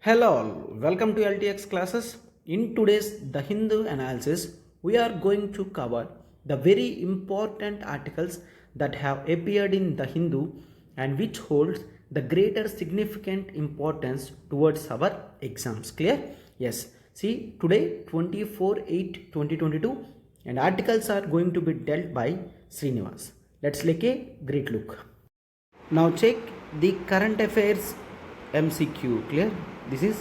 Hello all, welcome to LTX classes. In today's The Hindu analysis, we are going to cover the very important articles that have appeared in The Hindu and which holds the greater significant importance towards our exams. Clear? Yes. See, today 24/8/2022 and articles are going to be dealt by Srinivas. Let's take a great look. Now check the current affairs MCQ. Clear? This is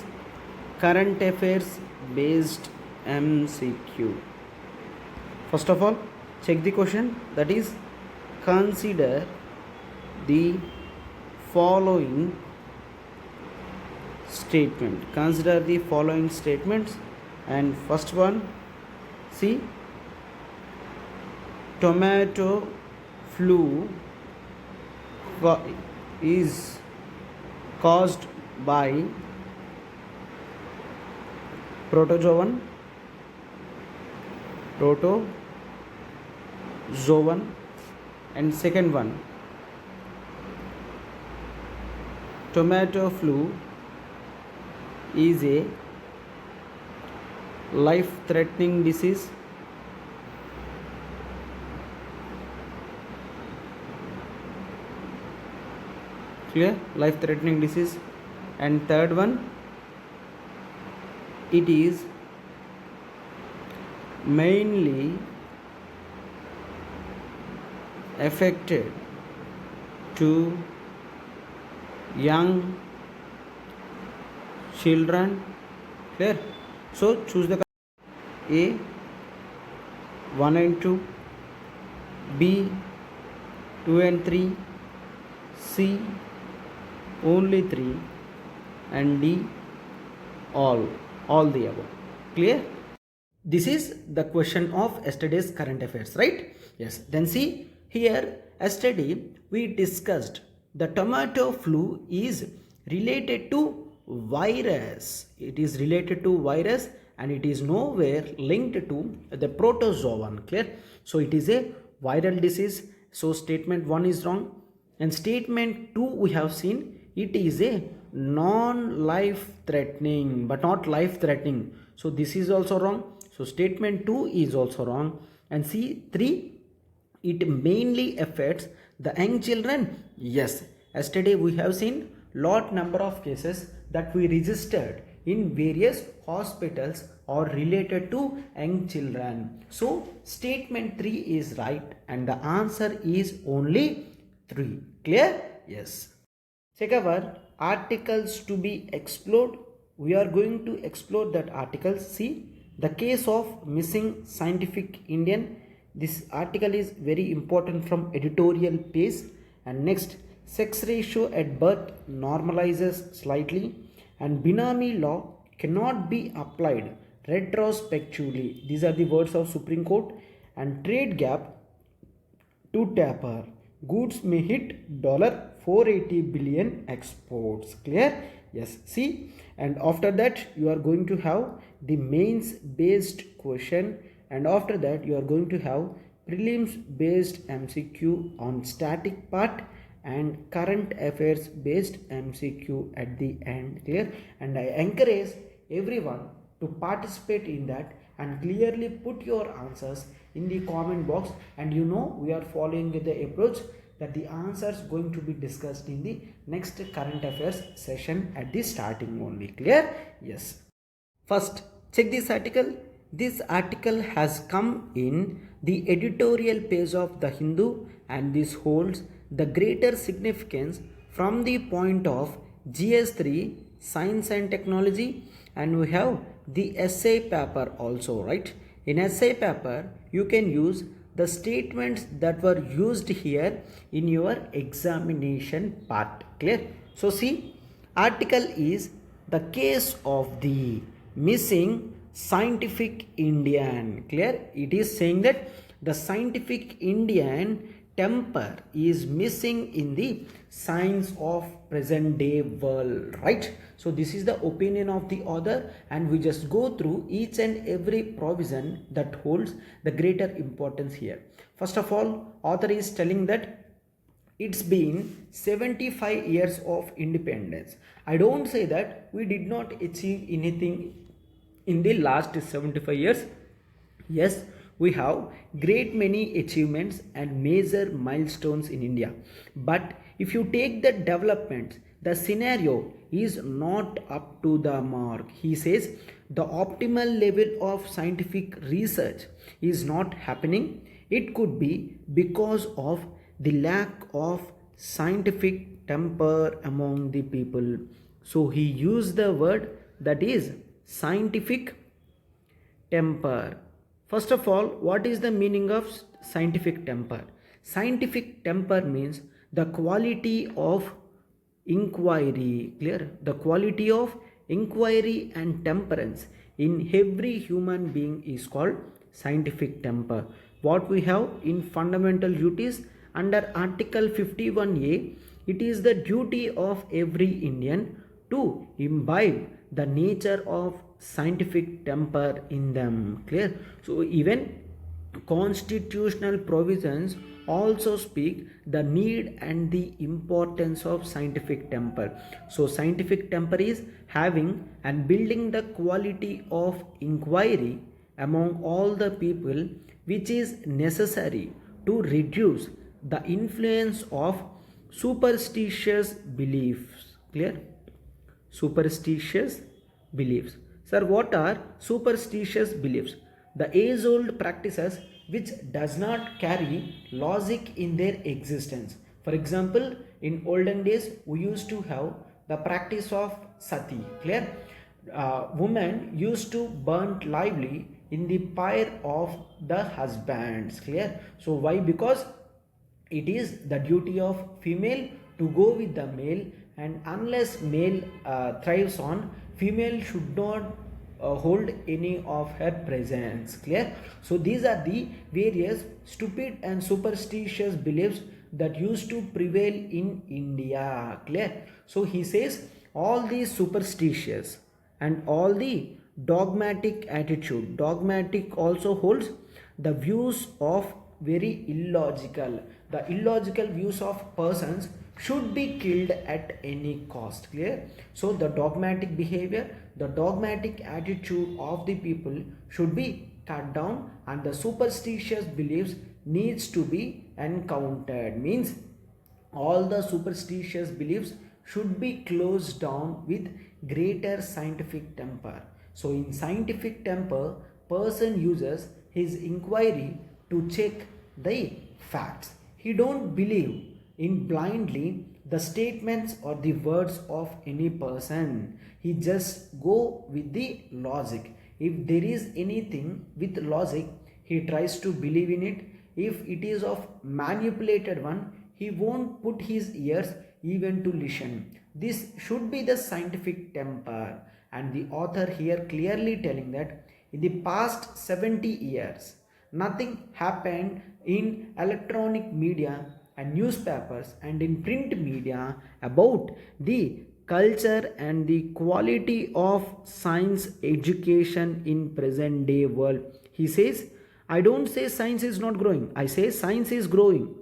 current affairs based MCQ. First of all, check the question, that is, consider the following statement. Consider the following statements. And first one, see, tomato flu is caused by protozoan, and second one, tomato flu is a life-threatening disease. Clear? Life-threatening disease. And third one, it is mainly affected to young children. Clear? So choose the A 1 and 2, B 2 and 3, C only 3, and D all the above. Clear? This is the question of yesterday's current affairs, right? Yes. Then see here, yesterday we discussed the tomato flu is related to virus. It is related to virus and it is nowhere linked to the protozoan. Clear? So it is a viral disease. So statement 1 is wrong. And statement 2 we have seen, it is a non-life threatening but not life threatening. So this is also wrong. So statement 2 is also wrong. And C3, it mainly affects the young children. Yes, yesterday we have seen lot number of cases that we registered in various hospitals or related to young children. So statement 3 is right and the answer is only 3. Clear? Yes. Check our articles to be explored. We are going to explore that article. See, the case of missing scientific Indian. This article is very important from editorial page. And next, sex ratio at birth normalizes slightly and Binami law cannot be applied retrospectively. These are the words of Supreme Court. And trade gap to taper. Goods may hit $480 billion exports. Clear? Yes. See, and after that you are going to have the mains based question, and after that you are going to have prelims based MCQ on static part and current affairs based MCQ at the end. Clear? And I encourage everyone to participate in that and clearly put your answers in the comment box. And you know, we are following the approach that the answers going to be discussed in the next current affairs session at the starting only. Clear? Yes. First, check this article. This article has come in the editorial page of The Hindu and this holds the greater significance from the point of GS3 Science and Technology, and we have the essay paper also, right? In essay paper you can use the statements that were used here in your examination part. Clear? So see, article is the case of the missing scientific Indian. Clear? It is saying that the scientific Indian temper is missing in the science of present day world, right? So this is the opinion of the author and we just go through each and every provision that holds the greater importance here. First of all, author is telling that it's been 75 years of independence. I don't say that we did not achieve anything in the last 75 years. Yes, we have great many achievements and major milestones in India. But if you take the development, the scenario is not up to the mark. He says the optimal level of scientific research is not happening. It could be because of the lack of scientific temper among the people. So he used the word that is scientific temper. First of all, what is the meaning of scientific temper? Scientific temper means the quality of inquiry. Clear? The quality of inquiry and temperance in every human being is called scientific temper. What we have in fundamental duties under Article 51A, it is the duty of every Indian to imbibe the nature of scientific temper in them. Clear? So even constitutional provisions also speak the need and the importance of scientific temper. So scientific temper is having and building the quality of inquiry among all the people, which is necessary to reduce the influence of superstitious beliefs. Clear? Superstitious beliefs. Sir, what are superstitious beliefs? The age-old practices which does not carry logic in their existence. For example, in olden days, we used to have the practice of sati. Clear? Women used to burn lively in the pyre of the husbands. Clear? So why? Because it is the duty of female to go with the male, and unless male thrives on, female should not hold any of her presence. Clear? So these are the various stupid and superstitious beliefs that used to prevail in India. Clear? So he says all these superstitious and all the dogmatic attitude, dogmatic also holds the views of very illogical, the illogical views of persons should be killed at any cost. Clear? So the dogmatic behavior, the dogmatic attitude of the people should be cut down, and the superstitious beliefs needs to be encountered. Means all the superstitious beliefs should be closed down with greater scientific temper. So in scientific temper, person uses his inquiry to check the facts. He don't believe in blindly the statements or the words of any person. He just go with the logic. If there is anything with logic, he tries to believe in it. If it is of manipulated one, he won't put his ears even to listen. This should be the scientific temper. And the author here clearly telling that in the past 70 years, nothing happened in electronic media and newspapers and in print media about the culture and the quality of science education in present day world. He says, I don't say science is not growing. I say science is growing,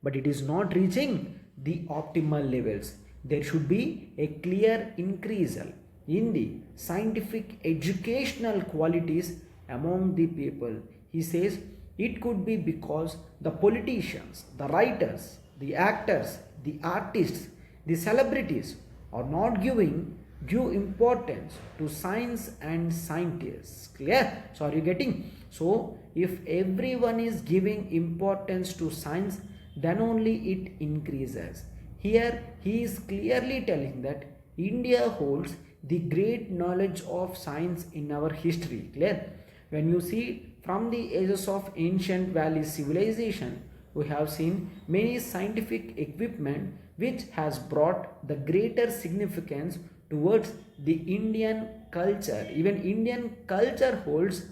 but it is not reaching the optimal levels. There should be a clear increase in the scientific educational qualities among the people. He says it could be because the politicians, the writers, the actors, the artists, the celebrities are not giving due importance to science and scientists. Clear? So are you getting? So if everyone is giving importance to science, then only it increases. Here he is clearly telling that India holds the great knowledge of science in our history. Clear? When you see from the ages of ancient valley civilization, we have seen many scientific equipment which has brought the greater significance towards the Indian culture. Even Indian culture holds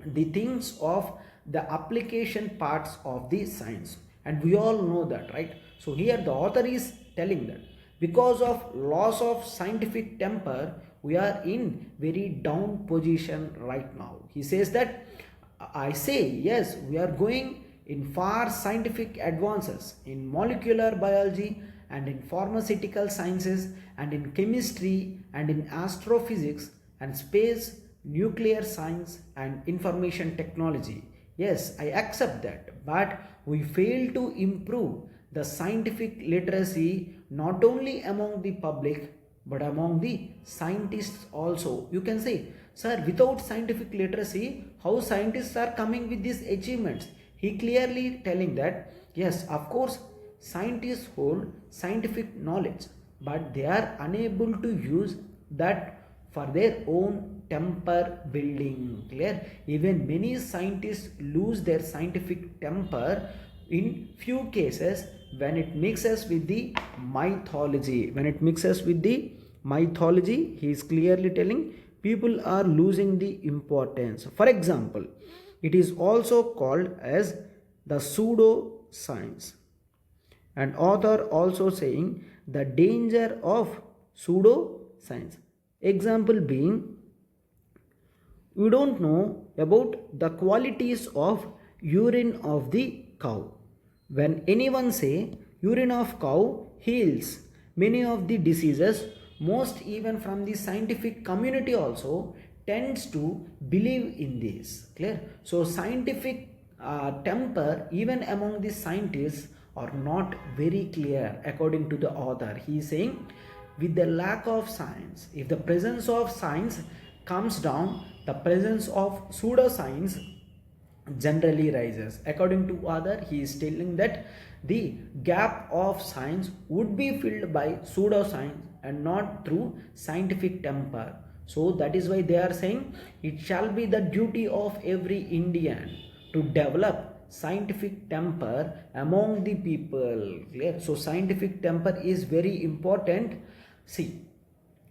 the things of the application parts of the science, and we all know that, right? So here the author is telling that because of loss of scientific temper, we are in very down position right now. He says that I say yes, we are going in far scientific advances in molecular biology and in pharmaceutical sciences and in chemistry and in astrophysics and space, nuclear science and information technology. Yes, I accept that, but we fail to improve the scientific literacy not only among the public but among the scientists also. You can say, sir, without scientific literacy, how scientists are coming with these achievements? He clearly telling that, yes, of course, scientists hold scientific knowledge, but they are unable to use that for their own temper building. Clear? Even many scientists lose their scientific temper in few cases when it mixes with the mythology. When it mixes with the mythology, he is clearly telling people are losing the importance. For example, it is also called as the pseudo science. And author also saying the danger of pseudo science. Example being, we don't know about the qualities of urine of the cow. When anyone say urine of cow heals many of the diseases, most even from the scientific community also tends to believe in this. Clear? So scientific temper even among the scientists are not very clear according to the author. He is saying, with the lack of science, if the presence of science comes down, the presence of pseudoscience generally rises. According to author, he is telling that the gap of science would be filled by pseudoscience and not through scientific temper. So that is why they are saying it shall be the duty of every Indian to develop scientific temper among the people. Clear? So scientific temper is very important. See,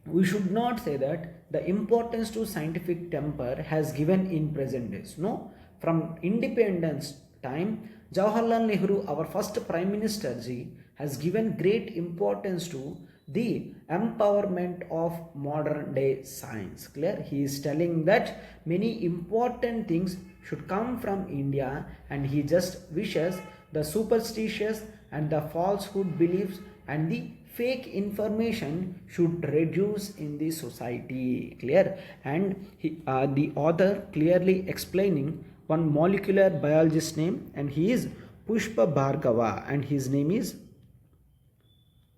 we should not say that the importance to scientific temper has given in present days. No, from independence time, Jawaharlal Nehru, our first Prime Minister ji, has given great importance to the empowerment of modern day science. Clear? He is telling that many important things should come from India, and he just wishes the superstitious and the falsehood beliefs and the fake information should reduce in the society. Clear? And the author clearly explaining one molecular biologist name, and he is Pushpa Bhargava, and his name is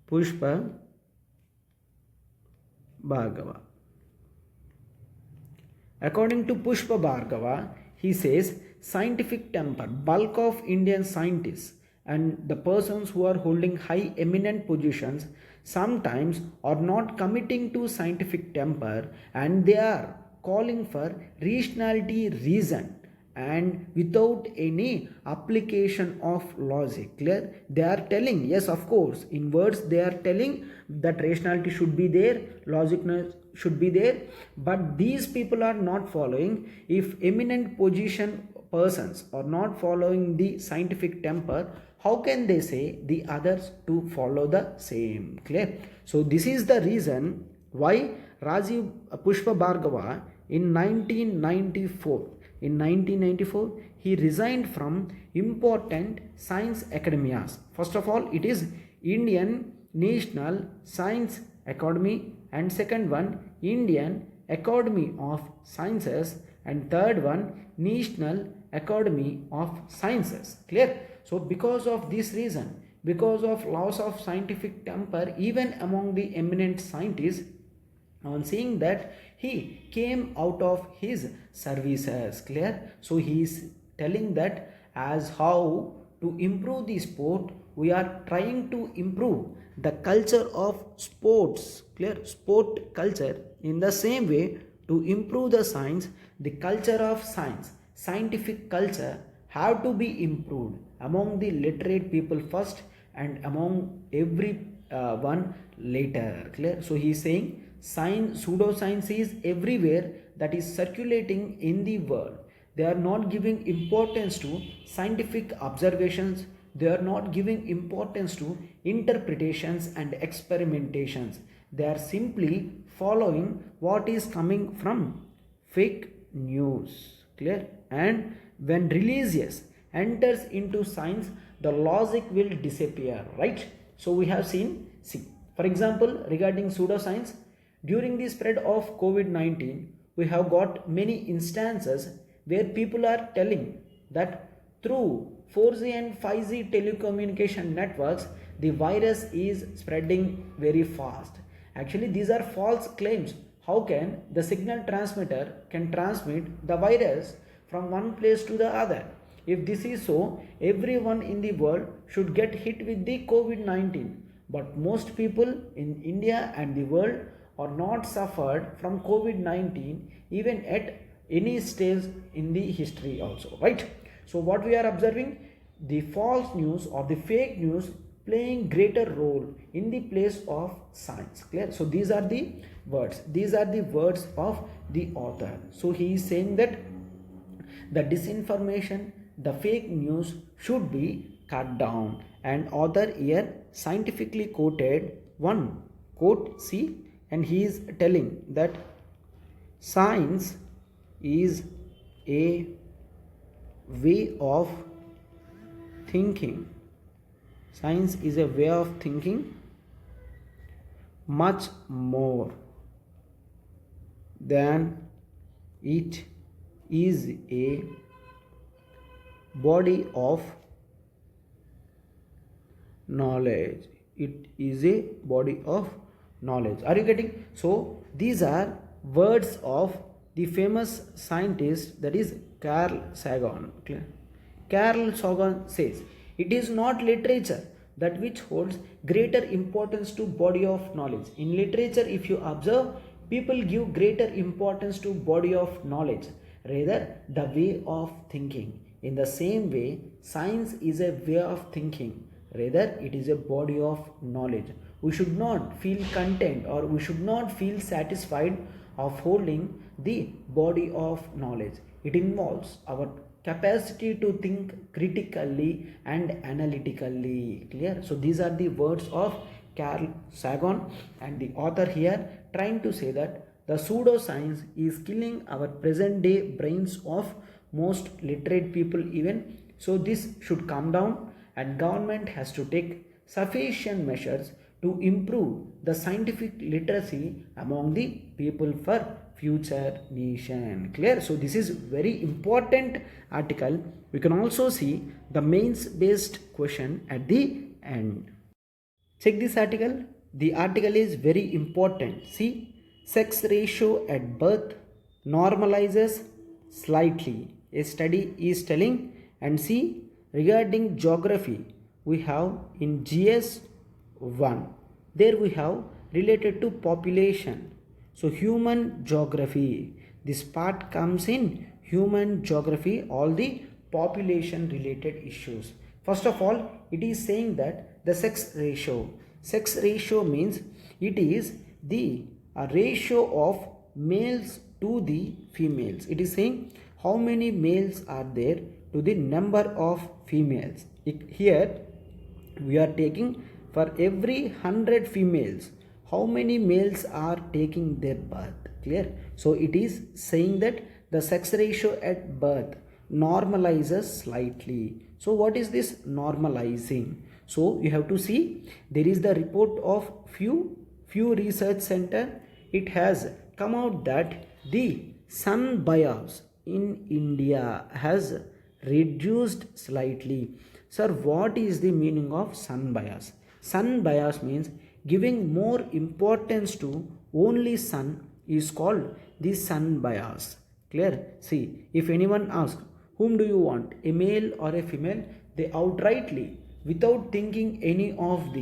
Pushpa Bhargava. According to Pushpa Bhargava, he says scientific temper, bulk of Indian scientists and the persons who are holding high eminent positions sometimes are not committing to scientific temper, and they are calling for rationality, reason, and without any application of logic. Clear? They are telling, yes, of course, in words they are telling that rationality should be there, logicness should be there, but these people are not following. If eminent position persons are not following the scientific temper, how can they say the others to follow the same? Clear? So this is the reason why Rajiv Pushpa Bhargava in 1994, he resigned from important science academias. First of all, it is Indian National Science Academy, and second one Indian Academy of Sciences, and third one National Academy of Sciences. Clear? So because of this reason, because of loss of scientific temper even among the eminent scientists, on seeing that, he came out of his services. Clear? So he is telling that as how to improve the sport, we are trying to improve the culture of sports. Clear? Sport culture. In the same way, to improve the science, the culture of science, scientific culture have to be improved among the literate people first and among every one later. Clear? So he is saying science, pseudoscience is everywhere, that is circulating in the world. They are not giving importance to scientific observations. They are not giving importance to interpretations and experimentations. They are simply following what is coming from fake news. Clear? And when religious enters into science, the logic will disappear, right? So we have seen, see, for example, regarding pseudoscience, during the spread of COVID-19, we have got many instances where people are telling that through 4G and 5G telecommunication networks, the virus is spreading very fast. Actually, these are false claims. How can the signal transmitter can transmit the virus from one place to the other? If this is so, everyone in the world should get hit with the COVID-19. But most people in India and the world are not suffered from COVID-19 even at any stage in the history also, right? So what we are observing, the false news or the fake news playing greater role in the place of science. Clear? So these are the words, of the author. So he is saying that the disinformation, the fake news should be cut down, and author here scientifically quoted one quote, see, and he is telling that science is a way of thinking. Science is a way of thinking much more than it is a body of knowledge. It is a body of knowledge. Are you getting? So these are words of the famous scientist, that is Carl Sagan. Clear? Carl Sagan says, it is not literature that which holds greater importance to body of knowledge. In literature, if you observe, people give greater importance to body of knowledge, rather the way of thinking. In the same way, science is a way of thinking, rather it is a body of knowledge. We should not feel content or we should not feel satisfied of holding the body of knowledge. It involves our capacity to think critically and analytically. Clear? So these are the words of Carl Sagan, and the author here trying to say that the pseudoscience is killing our present day brains of most literate people even. So this should come down, and government has to take sufficient measures to improve the scientific literacy among the people for future nation. Clear? So this is very important article. We can also see the mains based question at the end. Check this article. The article is very important. See, sex ratio at birth normalizes slightly. A study is telling. And see, regarding geography, we have in GS 1, there we have related to population. So human geography, this part comes in human geography, all the population related issues. First of all, it is saying that the sex ratio means it is the ratio of males to the females. It is saying how many males are there to the number of females. Here we are taking for every 100 females, how many males are taking their birth. Clear? So it is saying that the sex ratio at birth normalizes slightly. So what is this normalizing? So you have to see, there is the report of few research center. It has come out that the sun bias in India has reduced slightly. Sir, what is the meaning of sun bias? Sun bias means giving more importance to only sun is called the sun bias. Clear? See, if anyone asks, whom do you want, a male or a female? They outrightly, without thinking any of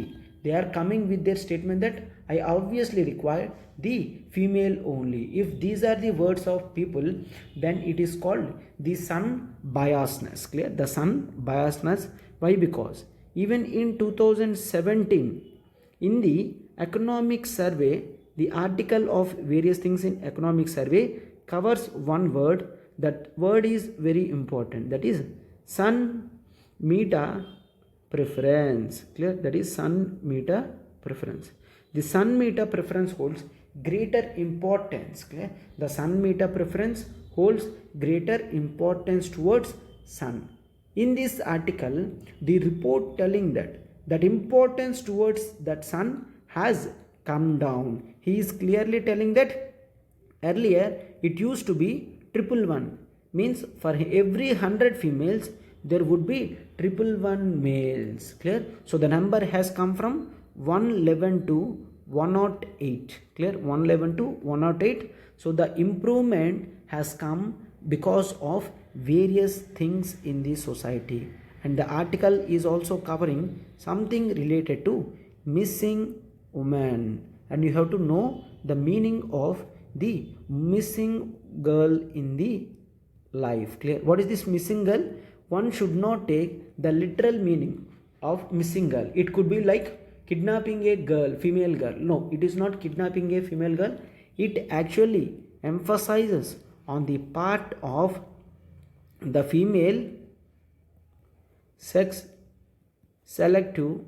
they are coming with their statement that I obviously require the female only. If these are the words of people, then it is called the sun biasness. Clear? The sun biasness. Why? Because even in 2017, in the economic survey, the article of various things in economic survey covers one word. That word is very important. That is sun meta preference. Clear? That is sun meta preference. The sun meta preference holds greater importance. Clear? The sun meta preference holds greater importance towards sun. In this article, the report telling that importance towards that son has come down. He is clearly telling that earlier it used to be triple one, means for every 100 females there would be triple one males. Clear? So the number has come from 111 to 108. Clear? 111 to 108. So the improvement has come because of various things in the society, and the article is also covering something related to missing woman, and you have to know the meaning of the missing girl in the life. Clear? What is this missing girl? One should not take the literal meaning of missing girl. It could be like kidnapping a girl, female girl. No, it is not kidnapping a female girl. It actually emphasizes on the part of the female sex selective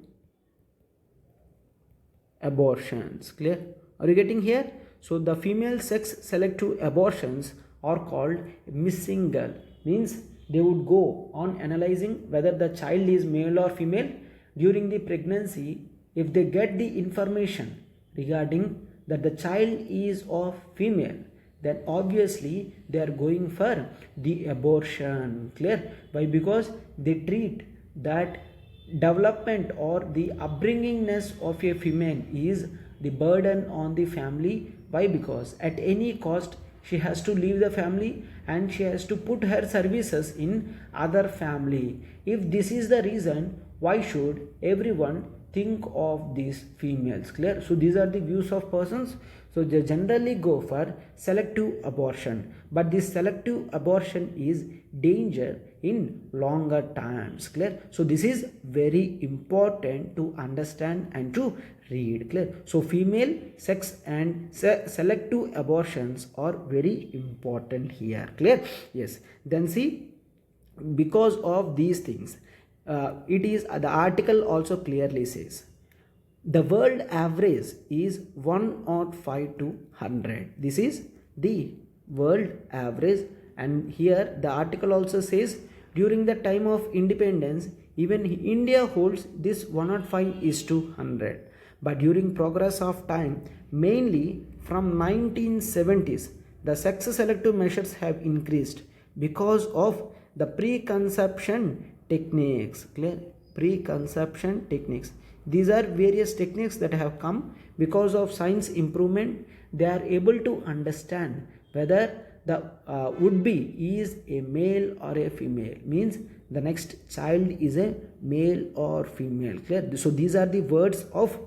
abortions. Clear? Are you getting here? So the female sex selective abortions are called missing girl, means they would go on analyzing whether the child is male or female during the pregnancy. If they get the information regarding that the child is of female, then obviously they are going for the abortion. Clear? Why? Because they treat that development or the upbringingness of a female is the burden on the family. Why? Because at any cost she has to leave the family and she has to put her services in other family. If this is the reason, why should everyone think of these females? Clear? So these are the views of persons. So they generally go for selective abortion, but this selective abortion is danger in longer times. Clear? So this is very important to understand and to read. Clear? So female sex and selective abortions are very important here. Clear? Yes. Then see, because of these things, it is the article also clearly says the world average is 105 to 100. This is the world average, and here the article also says during the time of independence even India holds this 105 is to 100, but during progress of time, mainly from 1970s, the sex selective measures have increased because of the preconception techniques. Clear? Preconception techniques. These are various techniques that have come because of science improvement. They are able to understand whether the would-be is a male or a female, means the next child is a male or female. Clear? So these are the words of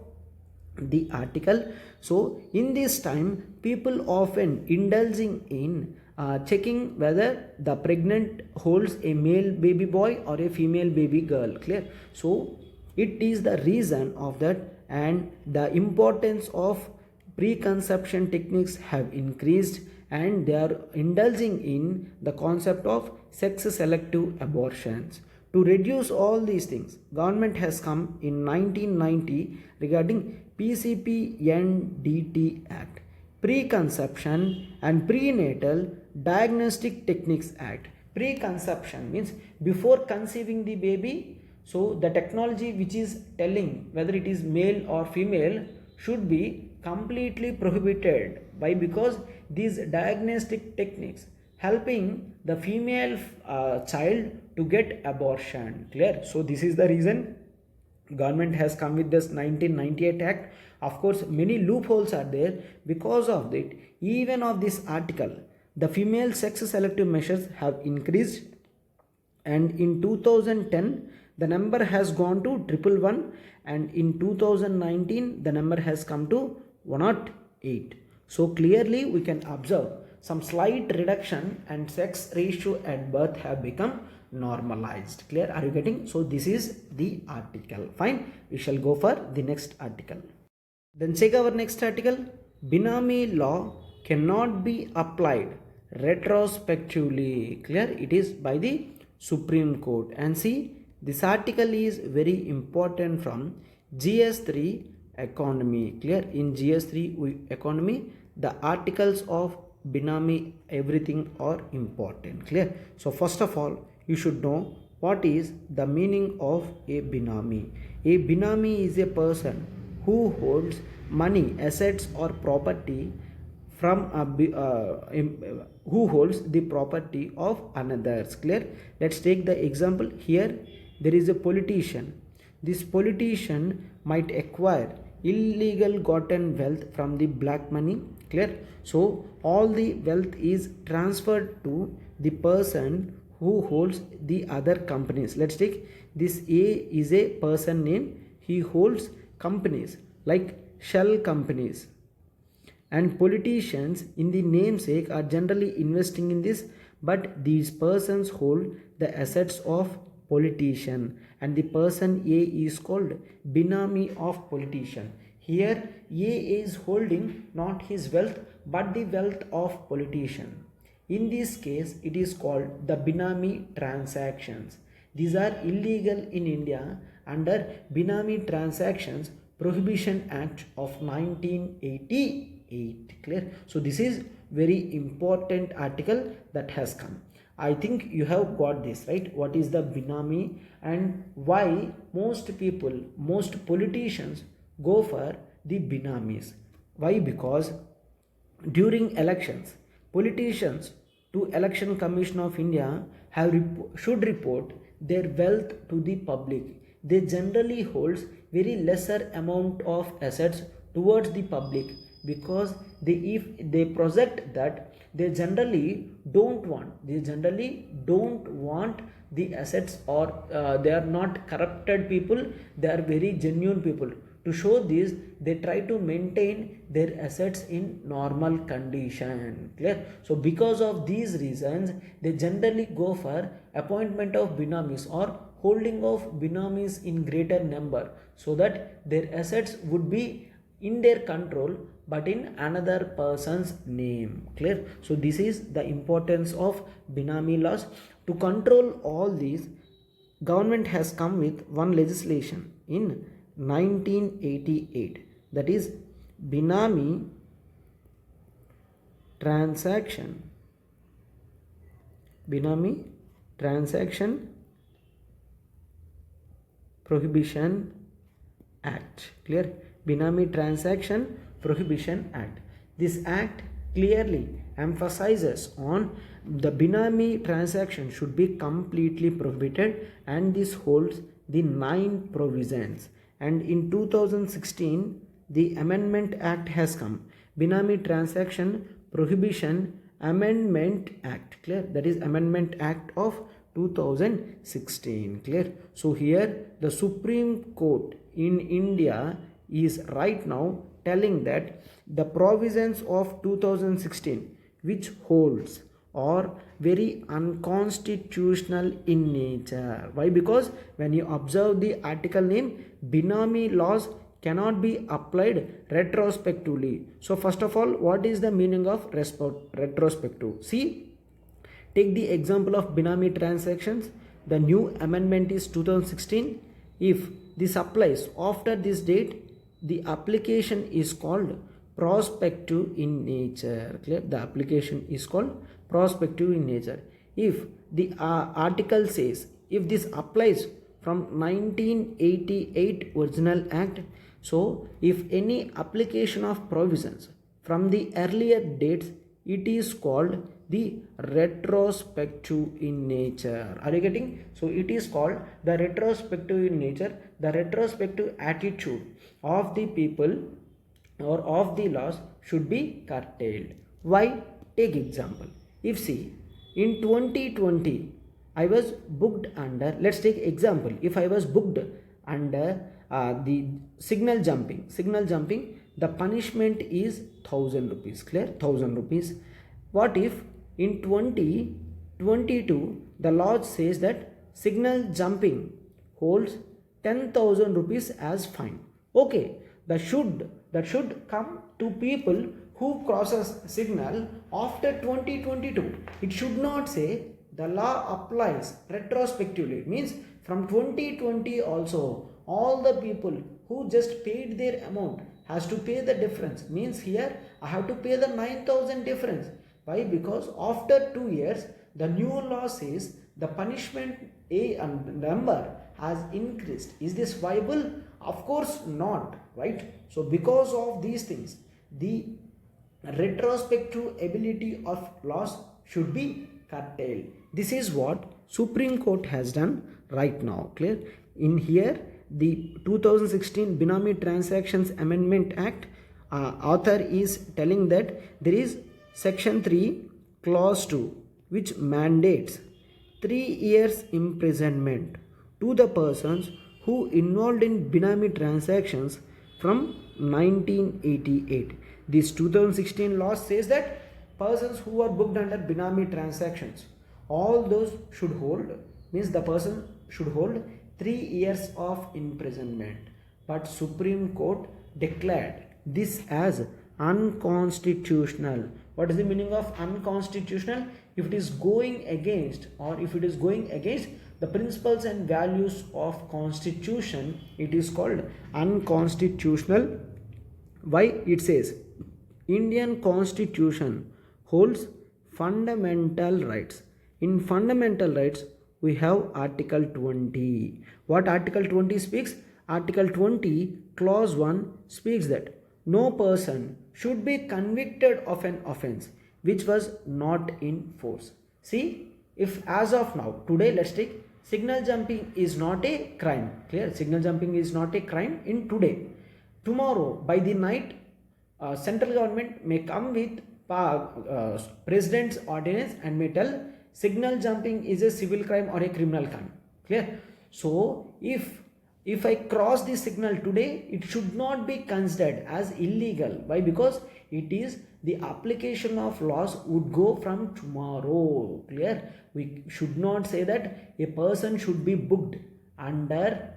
the article. So in this time, people often indulging in checking whether the pregnant holds a male baby boy or a female baby girl. Clear? So it is the reason of that, and the importance of preconception techniques have increased, and they are indulging in the concept of sex selective abortions. To reduce all these things, government has come in 1990 regarding PCPNDT Act, Preconception and Prenatal Diagnostic Techniques Act. Preconception means before conceiving the baby, so the technology which is telling whether it is male or female should be completely prohibited. Why? Because these diagnostic techniques helping the female child to get abortion. Clear? So this is the reason government has come with this 1998 act. Of course, many loopholes are there. Because of that, even of this article, the female sex selective measures have increased, and in 2010 the number has gone to 111, and in 2019 the number has come to 108. So clearly we can observe some slight reduction, and sex ratio at birth have become normalized. Clear? Are you getting? So this is the article. Fine. We shall go for the next article. Then check our next article. Benami law cannot be applied retrospectively. Clear? It is by the Supreme Court. And see, this article is very important from GS3 economy. Clear? In GS3 economy, the articles of Benami everything are important. Clear? So first of all, you should know What is the meaning of a binami? A binami is a person who holds money, assets, or property from who holds the property of another's. Clear? Let's take the example here. There is a politician. This politician might acquire illegal gotten wealth from the black money. Clear? So all the wealth is transferred to the person who holds the other companies. Let's take this. A is a person name. He holds companies like shell companies, and politicians in the namesake are generally investing in this, but these persons hold the assets of politician, and the person A is called binami of politician. Here A is holding not his wealth but the wealth of politician. In this case it is called the binami transactions. These are illegal in India under Binami Transactions Prohibition Act of 1988. Clear? So this is very important article that has come. I think you have got this right. What is the binami and why most people, most politicians go for the binamis? Why? Because during elections, politicians to Election Commission of India should report their wealth to the public. They generally holds very lesser amount of assets towards the public, because if they project that they generally don't want the assets, or they are not corrupted people, they are very genuine people. To show this, they try to maintain their assets in normal condition. Clear? So because of these reasons, they generally go for appointment of binamis or holding of binamis in greater number, so that their assets would be in their control but in another person's name. Clear? So this is the importance of binami laws. To control all these, government has come with one legislation in 1988, that is binami transaction prohibition act. Clear? Binami Transaction Prohibition Act. This act clearly emphasizes on the binami transaction should be completely prohibited, and this holds the 9 provisions. And in 2016 the Amendment Act has come, Binami Transaction Prohibition Amendment Act. Clear? That is Amendment Act of 2016. Clear? So here the Supreme Court in India is right now telling that the provisions of 2016 which holds are very unconstitutional in nature. Why? Because when you observe the article name, binami laws cannot be applied retrospectively. So first of all, what is the meaning of retrospective? See, take the example of binami transactions. The new amendment is 2016. If this applies after this date, the application is called prospective in nature. Clear? The application is called prospective in nature. If the article says, if this applies from 1988 original act, so if any application of provisions from the earlier dates, it is called the retrospective in nature. Are you getting? So it is called the retrospective in nature. The retrospective attitude of the people or of the laws should be curtailed. Why? Take example. If see, in 2020 I was booked under, let's take example, if I was booked under the signal jumping, the punishment is 1000 rupees. Clear? 1000 rupees. What if in 2022 the law says that signal jumping holds 10,000 rupees as fine? Okay, that should come to people who crosses signal after 2022. It should not say the law applies retrospectively. It means from 2020 also all the people who just paid their amount has to pay the difference. Means here I have to pay the 9,000 difference. Why? Because after 2 years The new law says the punishment a number has increased. Is this viable? Of course not, right? So because of these things, the retrospective ability of laws should be curtailed. This is what Supreme Court has done right now. Clear? In here, the 2016 Benami Transactions Amendment Act author is telling that there is section 3 clause 2 which mandates 3 years imprisonment to the persons who involved in Benami transactions from 1988. This 2016 law says that persons who are booked under Benami transactions, all those should hold, means the person should hold 3 years of imprisonment. But Supreme Court declared this as unconstitutional. What is the meaning of unconstitutional? If it is going against, or if it is going against the principles and values of constitution, it is called unconstitutional. Why? It says Indian constitution holds fundamental rights. In fundamental rights, we have Article 20. What Article 20 speaks? Article 20 clause 1 speaks that no person should be convicted of an offense which was not in force. See, if as of now, today let's take signal jumping is not a crime. Clear? Signal jumping is not a crime in today. Tomorrow by the night, central government may come with president's ordinance and may tell signal jumping is a civil crime or a criminal crime. Clear? So if I cross the signal today, it should not be considered as illegal. Why? Because it is the application of laws would go from tomorrow. Clear? We should not say that a person should be booked under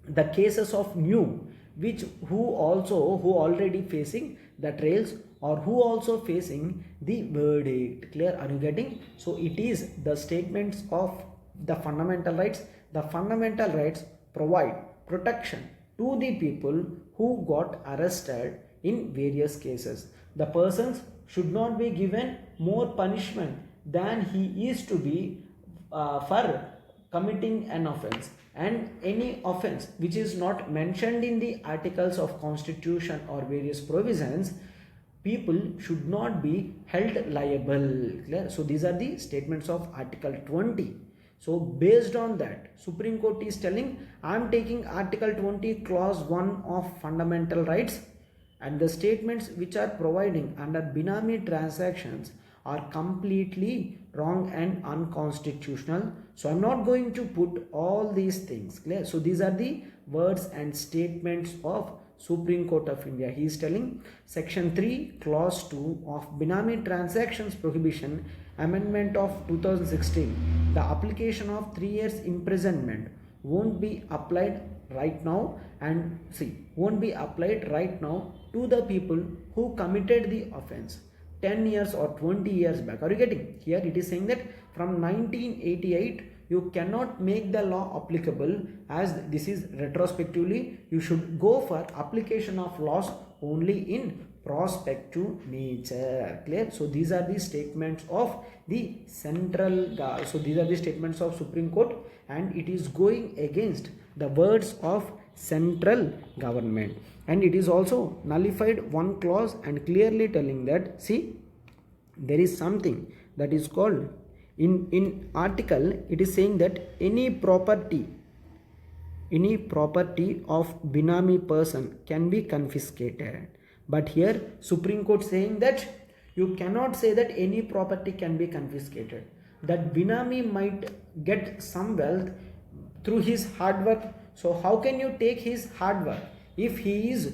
the cases of new, which who already facing the trails or who also facing the verdict. Clear? Are you getting? So it is the statements of the fundamental rights. The fundamental rights provide protection to the people who got arrested in various cases. The persons should not be given more punishment than he is to be for committing an offense, and any offense which is not mentioned in the articles of constitution or various provisions, people should not be held liable. Clear? So these are the statements of Article 20. So based on that, Supreme Court is telling, I am taking Article 20 clause 1 of fundamental rights, and the statements which are providing under Benami transactions are completely wrong and unconstitutional. So I am not going to put all these things. Clear? So these are the words and statements of Supreme Court of India. He is telling section 3 clause 2 of Benami transactions prohibition amendment of 2016, the application of 3 years imprisonment won't be applied right now, and won't be applied right now to the people who committed the offense 10 years or 20 years back. Are you getting? Here it is saying that from 1988 you cannot make the law applicable, as this is retrospectively. You should go for application of laws only in prospective nature. Clear? So these are the statements of the these are the statements of Supreme Court, and it is going against the words of central government, and it is also nullified one clause and clearly telling that, see, there is something that is called in article, it is saying that any property of Benami person can be confiscated. But here Supreme Court saying that you cannot say that any property can be confiscated. That Benami might get some wealth through his hard work. So how can you take his hard work if he is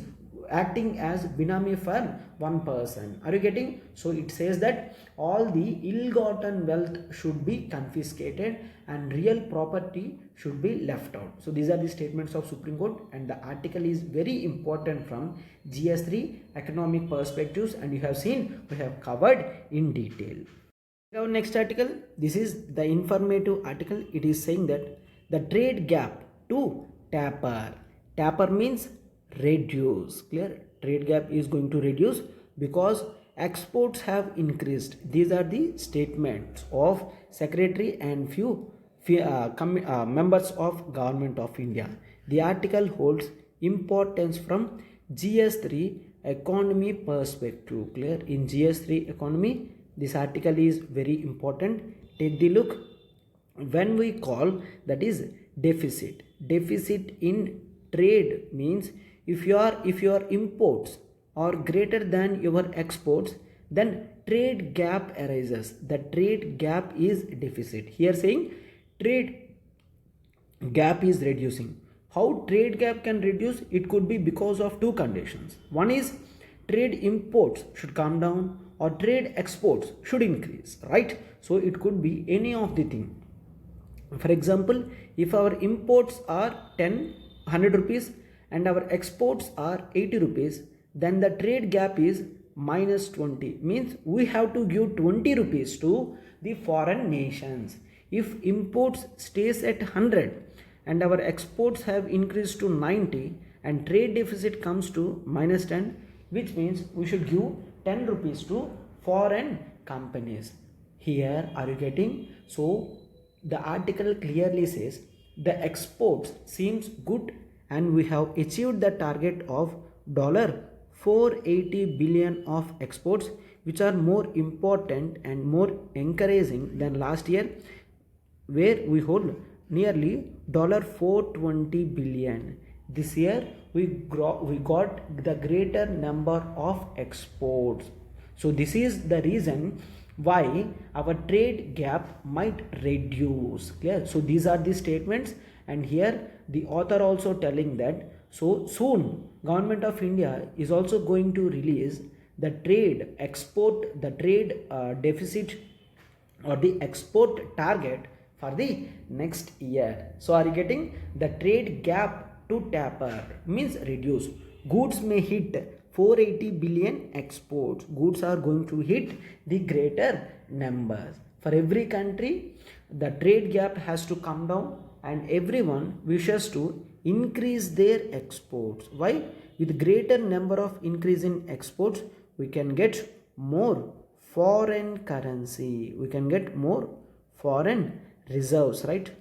acting as Benami for one person? Are you getting? So it says that all the ill-gotten wealth should be confiscated and real property should be left out. So these are the statements of Supreme Court, and the article is very important from GS3 economic perspectives, and you have seen we have covered in detail. Our next article, this is the informative article. It is saying that the trade gap to taper. Taper means reduce. Clear? Trade gap is going to reduce because exports have increased. These are the statements of secretary and few members of government of India. The article holds importance from GS3 economy perspective. Clear? In GS3 economy, this article is very important. Take the look. When we call, that is deficit in trade means if your imports are greater than your exports, then trade gap arises. The trade gap is deficit. Here saying trade gap is reducing. How trade gap can reduce? It could be because of two conditions. One is trade imports should come down or trade exports should increase, right? So it could be any of the thing. For example, if our imports are 100 rupees and our exports are 80 rupees, then the trade gap is minus 20. Means we have to give 20 rupees to the foreign nations. If imports stays at 100 and our exports have increased to 90 and trade deficit comes to minus 10, which means we should give 10 rupees to foreign companies. Here, are you getting? So the article clearly says the exports seems good and we have achieved the target of $480 billion of exports, which are more important and more encouraging than last year, where we hold nearly $420 billion. This year we got the greater number of exports. So this is the reason why our trade gap might reduce. Clear? So these are the statements, and here the author also telling that so soon government of India is also going to release the trade deficit or the export target for the next year. So are you getting? The trade gap to taper means reduce. Goods may hit 480 billion exports. Goods are going to hit the greater numbers. For every country, the trade gap has to come down and everyone wishes to increase their exports. Why? With greater number of increase in exports, we can get more foreign currency. We can get more foreign reserves, right?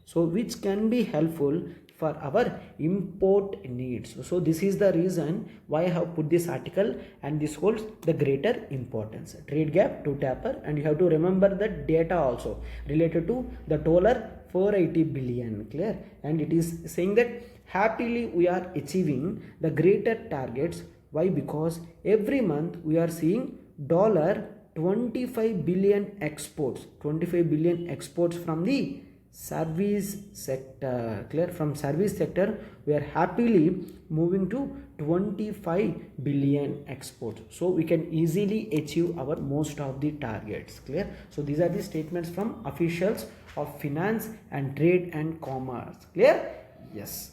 So which can be helpful for our import needs. So this is the reason why I have put this article, and this holds the greater importance. Trade gap to taper, and you have to remember the data also related to the $480 billion. Clear? And it is saying that happily we are achieving the greater targets. Why? Because every month we are seeing $25 billion exports, 25 billion exports from the service sector. Clear? From service sector we are happily moving to 25 billion exports, so we can easily achieve our most of the targets. Clear? So these are the statements from officials of finance and trade and commerce. Clear? Yes.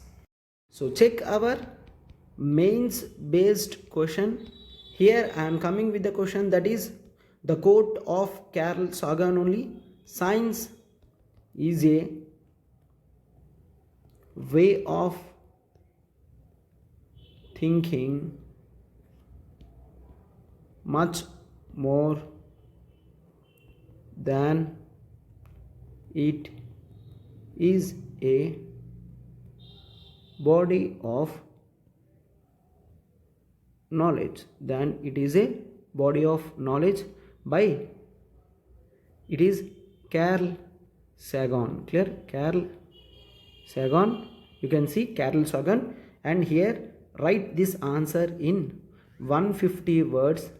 So check our mains based question. Here I am coming with the question that is the quote of Carl Sagan only. Science is a way of thinking much more than it is a body of knowledge, than it is a body of knowledge by it is Carl Sagan. Clear? Carl Sagan. You can see Carl Sagan, and here write this answer in 150 words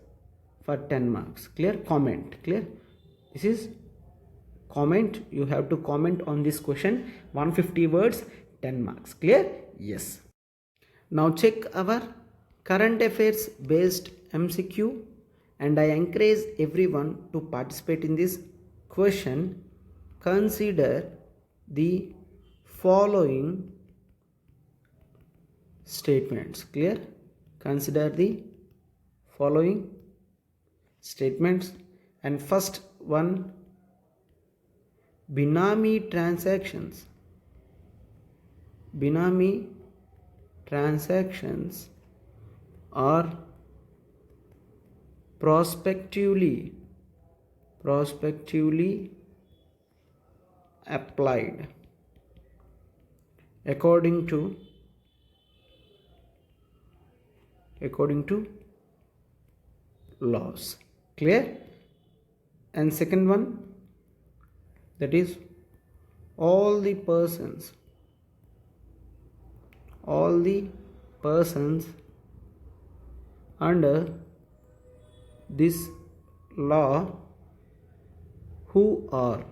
for 10 marks. Clear? Comment. Clear? This is comment. You have to comment on this question. 150 words, 10 marks. Clear? Yes. Now check our current affairs based MCQ, and I encourage everyone to participate in this question. Consider the following statements. Clear? Consider the following statements. And first one, Benami transactions are prospectively applied according to laws. Clear? And second one, that is all the persons under this law who are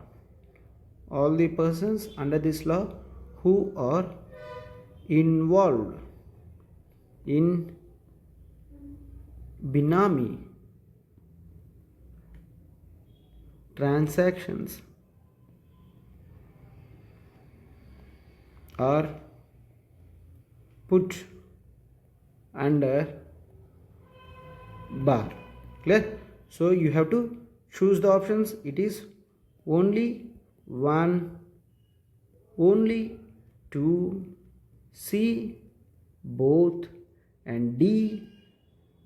all the persons under this law who are involved in binami transactions are put under bar. Clear? So you have to choose the options. It is only 1, only 2, C, both, and D,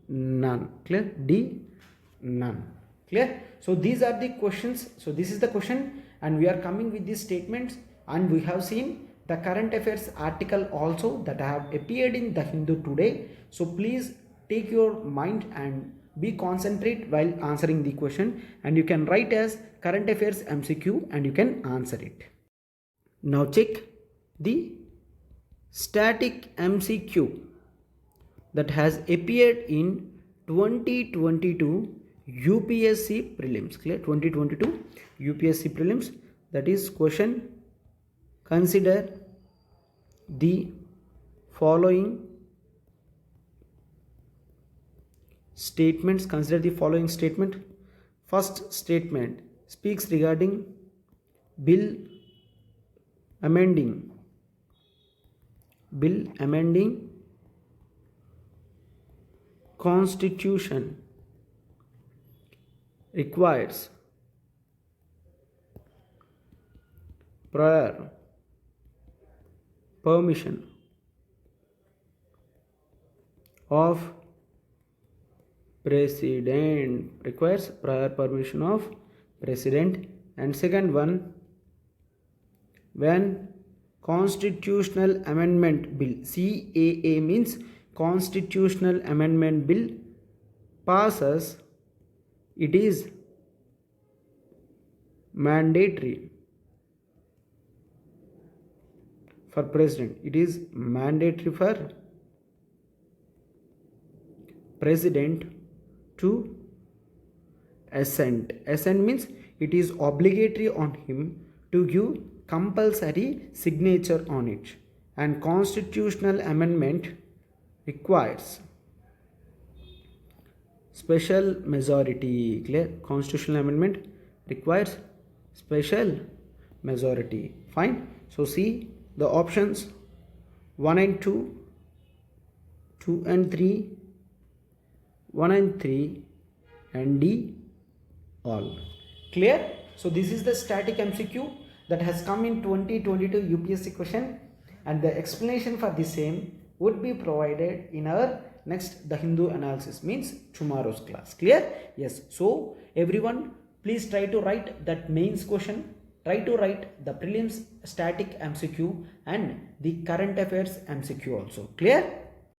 none. Clear? D, none. Clear? So these are the questions. So this is the question, and we are coming with these statements, and we have seen the current affairs article also that have appeared in the Hindu today. So please take your mind and be concentrate while answering the question, and you can write as current affairs MCQ and you can answer it. Now check the static MCQ that has appeared in 2022 UPSC prelims. Clear? 2022 UPSC prelims, that is question, consider the following statements. Consider the following statement. First statement speaks regarding bill amending constitution requires prior permission of president. Requires prior permission of president. And second one, when constitutional amendment bill, CAA means constitutional amendment bill, passes, it is mandatory for president. It is mandatory for president to assent. Assent means it is obligatory on him to give compulsory signature on it, and constitutional amendment requires special majority. Clear? Constitutional amendment requires special majority. Fine. So see the options 1 and 2, 2 and 3, 1 and 3, and D all. Clear? So this is the static MCQ that has come in 2022 UPSC question, and the explanation for the same would be provided in our next the Hindu analysis, means tomorrow's class. Clear? Yes. So everyone, please try to write that mains question, try to write the prelims static MCQ and the current affairs MCQ also. Clear?